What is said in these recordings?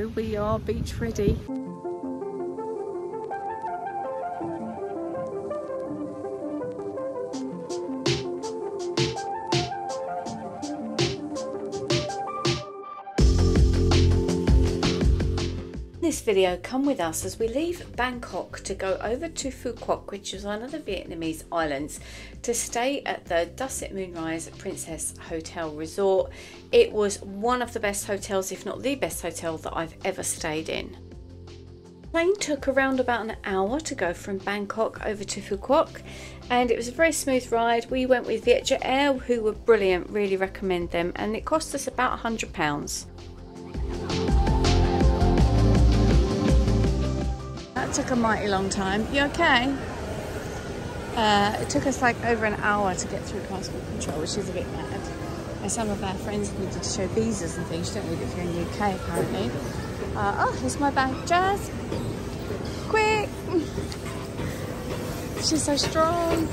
So we are beach ready. This video, come with us as we leave Bangkok to go over to Phu Quoc, which is one of the Vietnamese islands, to stay at the Dusit Moonrise Princess Hotel Resort. It was one of the best hotels, if not the best hotel that I've ever stayed in. The plane took around about an hour to go from Bangkok over to Phu Quoc, and it was a very smooth ride. We went with Vietjet Air, who were brilliant, really recommend them, and it cost us about £100. That took a mighty long time. You okay? It took us like over an hour to get through passport control, which is a bit mad. And some of our friends needed to show visas and things. You don't need it if you're in the UK, apparently. Oh, here's my bag. Jazz! Quick! She's so strong.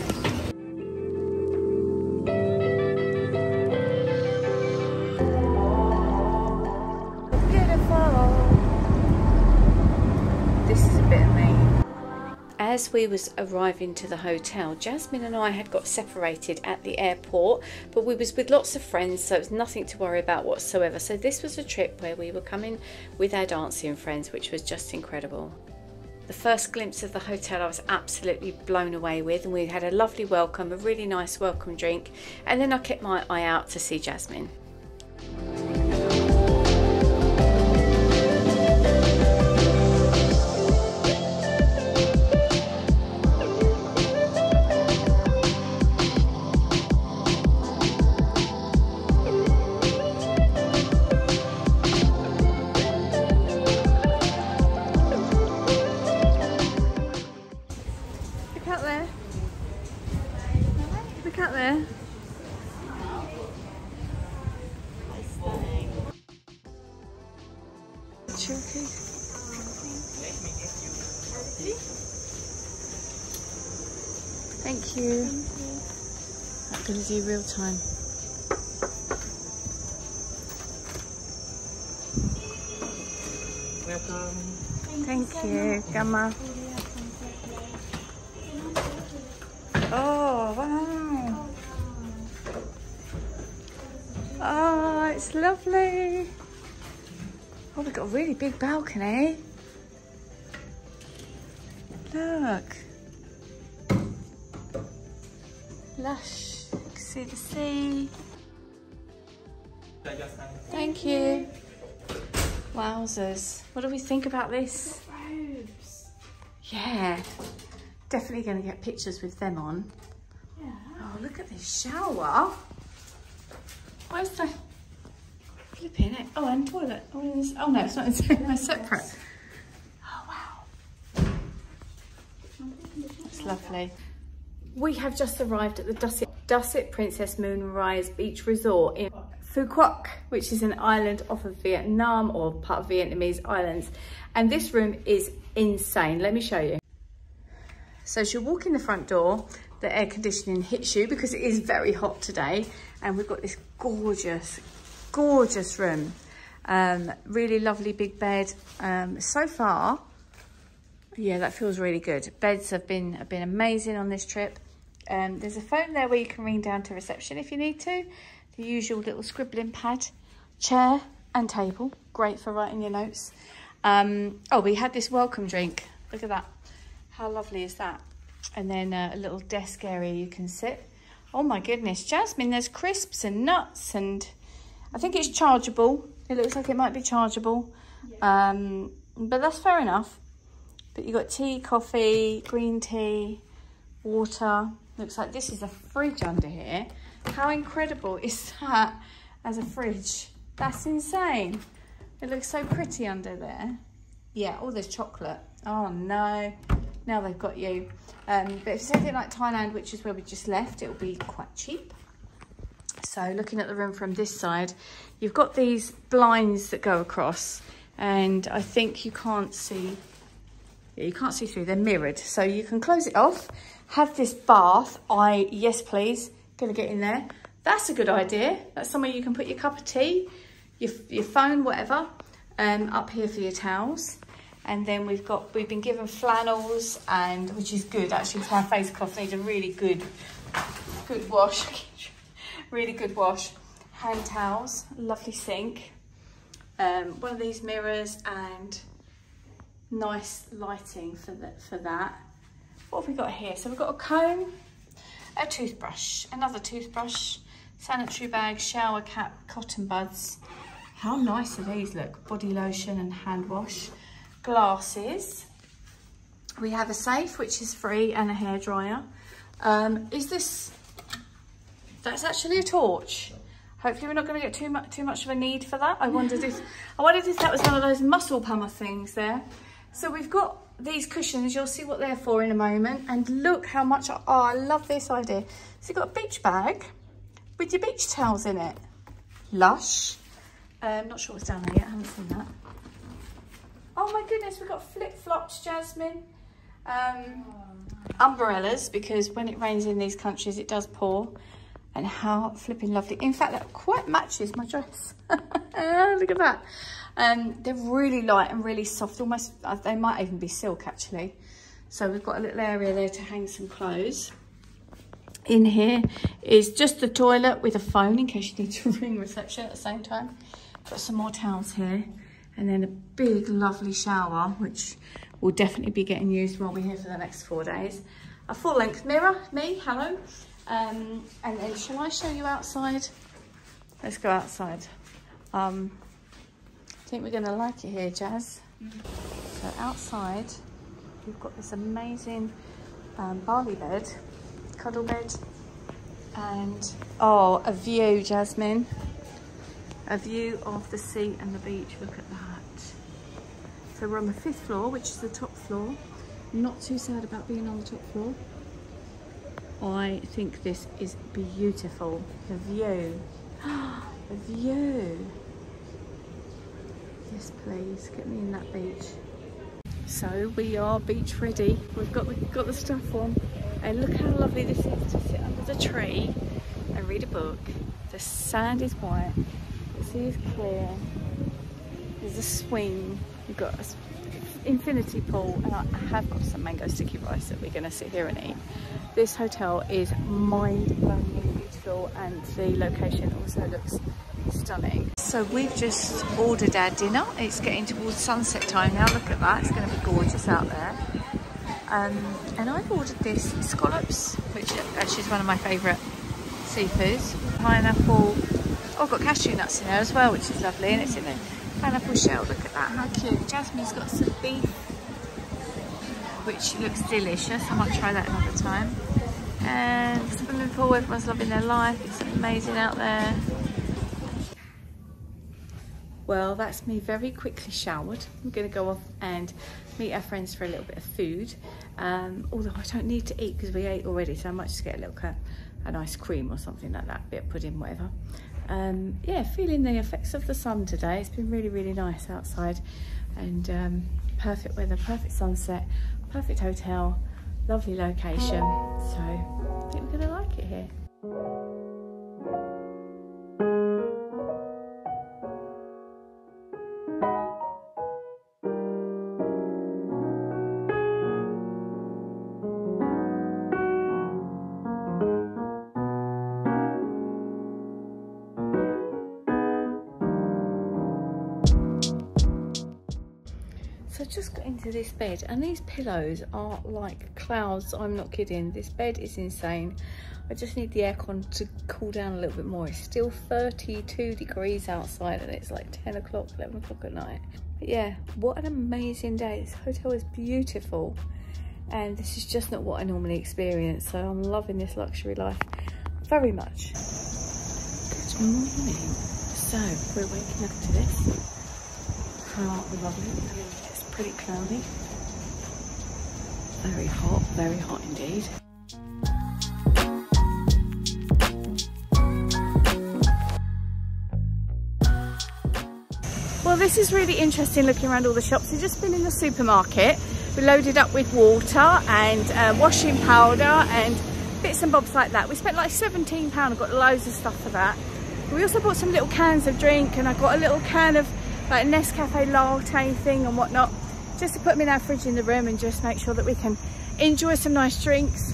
As we was arriving to the hotel, Jasmine and I had got separated at the airport, but we was with lots of friends, so it was nothing to worry about whatsoever. So this was a trip where we were coming with our dancing friends, which was just incredible. The first glimpse of the hotel I was absolutely blown away with, and we had a lovely welcome, a really nice welcome drink, and then I kept my eye out to see Jasmine. Look out there. Thank you. I'm going to do real time. Welcome. Thank you, Gamma. Oh, wow. Oh, it's lovely. Oh, we've got a really big balcony. Look. Lush. You can see the sea. Thank you. Wowzers. What do we think about this? Robes. Yeah. Definitely going to get pictures with them on. Yeah. Oh, look at this shower. Where's the flipping it? Oh, and toilet. Oh, no, it's not inside. No, separate. Oh, wow. It's lovely. We have just arrived at the Dusit Princess Moonrise Beach Resort in Phu Quoc, which is an island off of Vietnam, or part of Vietnamese islands. And this room is insane. Let me show you. So as you walk in the front door, the air conditioning hits you because it is very hot today. And we've got this gorgeous, gorgeous room. Really lovely big bed. So far, yeah, that feels really good. Beds have been amazing on this trip. There's a phone there where you can ring down to reception if you need to. The usual little scribbling pad, chair and table. Great for writing your notes. Oh, we had this welcome drink. Look at that. How lovely is that? And then a little desk area you can sit. Oh my goodness, Jasmine, there's crisps and nuts, and I think it's chargeable. It looks like it might be chargeable. Yeah. But that's fair enough. But you've got tea, coffee, green tea, water. Looks like this is a fridge under here. How incredible is that as a fridge? That's insane. It looks so pretty under there. Yeah, oh, there's chocolate. Oh no. Now they've got you. But if it's anything like Thailand, which is where we just left, it'll be quite cheap. So looking at the room from this side, you've got these blinds that go across, and I think you can't see. Yeah, you can't see through. They're mirrored, so you can close it off. Have this bath. Yes, please. Gonna get in there. That's a good idea. That's somewhere you can put your cup of tea, your phone, whatever. up here for your towels. And then we've been given flannels, and which is good actually, because our face cloth needs a really good wash. Really good wash. Hand towels, lovely sink, one of these mirrors, and nice lighting for that. What have we got here? So we've got a comb, a toothbrush, another toothbrush, sanitary bag, shower cap, cotton buds. How nice do these look? Body lotion and hand wash. Glasses. We have a safe, which is free, and a hairdryer. That's actually a torch. Hopefully we're not going to get too much of a need for that. I wondered if that was one of those muscle pumper things there. So we've got these cushions. You'll see what they're for in a moment. And look how much, I love this idea. So you've got a beach bag with your beach towels in it. Lush. Not sure what's down there yet. I haven't seen that. Oh my goodness, we've got flip-flops, Jasmine. Umbrellas, because when it rains in these countries, it does pour. And how flipping lovely. In fact, that quite matches my dress. Look at that. They're really light and really soft. Almost, they might even be silk actually. So we've got a little area there to hang some clothes. In here is just the toilet with a phone in case you need to ring reception at the same time. Got some more towels here. And then a big lovely shower, which will definitely be getting used while we're here for the next 4 days. A full-length mirror, me, hello. And then shall I show you outside? Let's go outside. I think we're gonna like it here, Jazz. So outside, we've got this amazing barley bed, cuddle bed, and a view, Jasmine. A view of the sea and the beach, look at that. So we're on the 5th floor, which is the top floor. Not too sad about being on the top floor. I think this is beautiful. The view. The view. Yes, please, get me in that beach. So we are beach ready. We've got the stuff on. And look how lovely this is to sit under the tree and read a book. The sand is white. The sea is clear. There's a swing. We've got an infinity pool, and I have got some mango sticky rice that we're going to sit here and eat. This hotel is mind-blowingly beautiful, and the location also looks stunning. So we've just ordered our dinner. It's getting towards sunset time now. Look at that. It's going to be gorgeous out there. And I've ordered this scallops, which actually is one of my favourite seafoods. Pineapple. Oh, I've got cashew nuts in there as well, which is lovely, and it's in a pineapple shell. Look at that, how cute. Jasmine's got some beef, which looks delicious. I might try that another time. And swimming pool, everyone's loving their life. It's amazing out there. Well, that's me very quickly showered. I'm going to go off and meet our friends for a little bit of food. Although I don't need to eat because we ate already, so I might just get a little an ice cream or something like that, a bit of pudding, whatever. Yeah, feeling the effects of the sun today. It's been really, really nice outside, and perfect weather, perfect sunset, perfect hotel, lovely location. So I think we're going to like it here. So I just got into this bed, and these pillows are like clouds. I'm not kidding. This bed is insane. I just need the aircon to cool down a little bit more. It's still 32 degrees outside, and it's like 10 o'clock, 11 o'clock at night. But yeah, what an amazing day. This hotel is beautiful, and this is just not what I normally experience. So I'm loving this luxury life very much. Good morning. So we're waking up to this. How lovely. Pretty cloudy, very hot indeed. Well, this is really interesting looking around all the shops. We've just been in the supermarket. We loaded up with water and washing powder and bits and bobs like that. We spent like £17. I got loads of stuff for that. We also bought some little cans of drink, and I got a little can of like a Nescafe latte thing and whatnot, just to put them in our fridge in the room and just make sure that we can enjoy some nice drinks.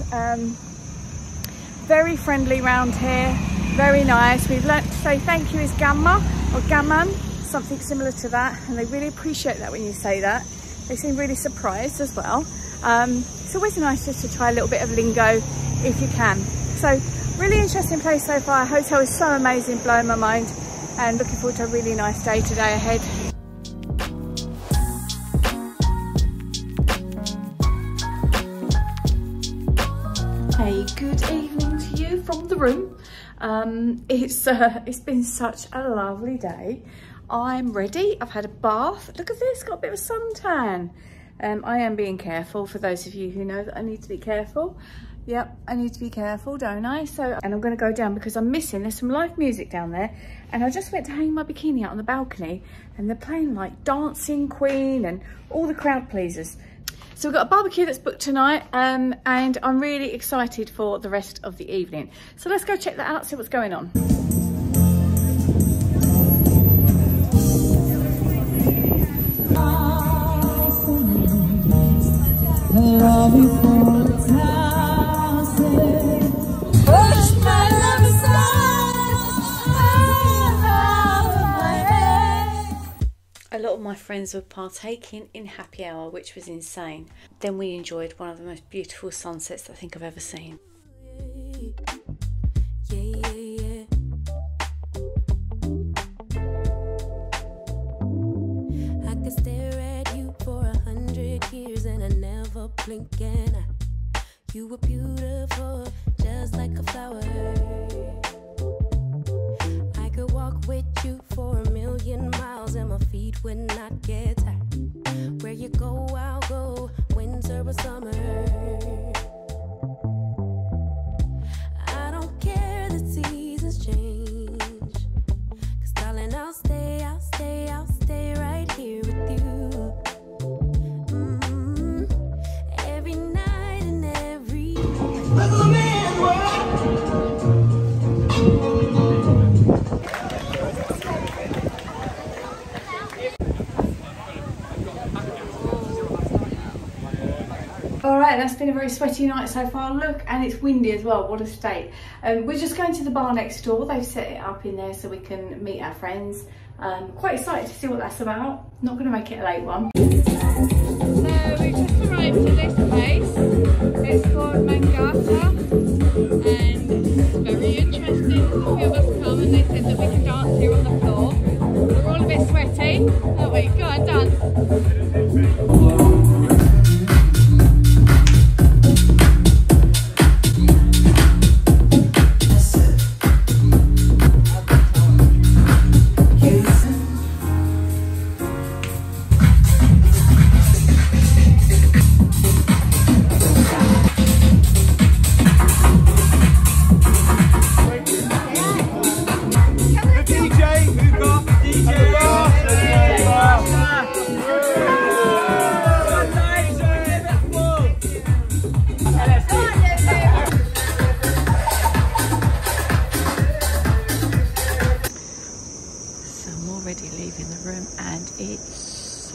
Very friendly round here, very nice. We've learnt to say thank you is gamma or gammon, something similar to that, and they really appreciate that when you say that. They seem really surprised as well. It's always nice just to try a little bit of lingo if you can. So really interesting place so far. Our hotel is so amazing, blowing my mind, and looking forward to a really nice day today ahead. Hey, good evening to you from the room. It's been such a lovely day. I'm ready. I've had a bath. Look at this, got a bit of a suntan. I am being careful, for those of you who know that I need to be careful. Yep, I need to be careful, don't I? And I'm going to go down because I'm missing, there's some live music down there, and I just went to hang my bikini out on the balcony, and they're playing like Dancing Queen and all the crowd pleasers. So we've got a barbecue that's booked tonight, and I'm really excited for the rest of the evening. So let's go check that out, see what's going on. A lot of my friends were partaking in happy hour, which was insane. Then we enjoyed one of the most beautiful sunsets I think I've ever seen. I could stare at you for 100 years and I never blink an eye. You were beautiful, just like a flower. I could walk with you for 1,000,000 miles and my feet would not get tired. Where you go, I'll go, winter or summer. I don't care that seasons change, 'cause darling, I'll stay right here with you. Every night and every Alright, that's been a very sweaty night so far, look, and it's windy as well, what a state. We're just going to the bar next door. They've set it up in there so we can meet our friends. Quite excited to see what that's about. Not going to make it a late one. So we've just arrived at this place. It's called Mangata, and it's very interesting. A few of us come and they said that we can dance here on the floor. We're all a bit sweaty, aren't we? Go on, dance.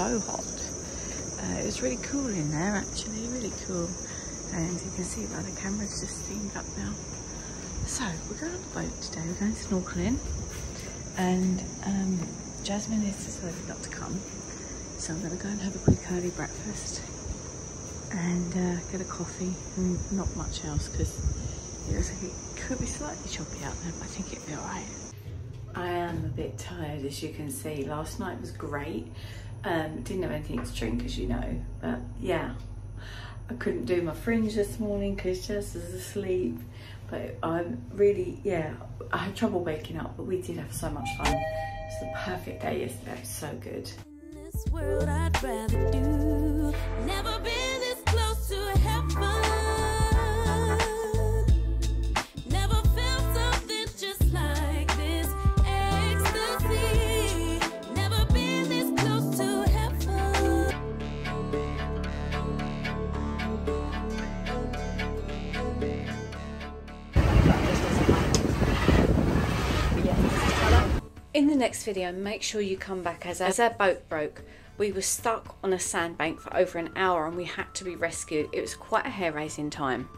So hot. It was really cool in there, actually, really cool. And you can see by the camera's just steamed up now. So we're going on the boat today. We're going snorkeling, and Jasmine has decided not to come, so I'm going to go and have a quick early breakfast and get a coffee and not much else, because it looks like it could be slightly choppy out there, but I think it'll be all right. I am a bit tired, as you can see. Last night was great. Didn't have anything to drink, as you know, but yeah, I couldn't do my fringe this morning because Jess is asleep. But I'm really, yeah, I had trouble waking up, but we did have so much fun. It's the perfect day yesterday. It was so good. in this world I'd rather do. Never been this close to heaven. Never felt something just like this ecstasy. Never been this close to heaven. In the next video, make sure you come back as our boat broke. We were stuck on a sandbank for over an hour and we had to be rescued. It was quite a hair-raising time.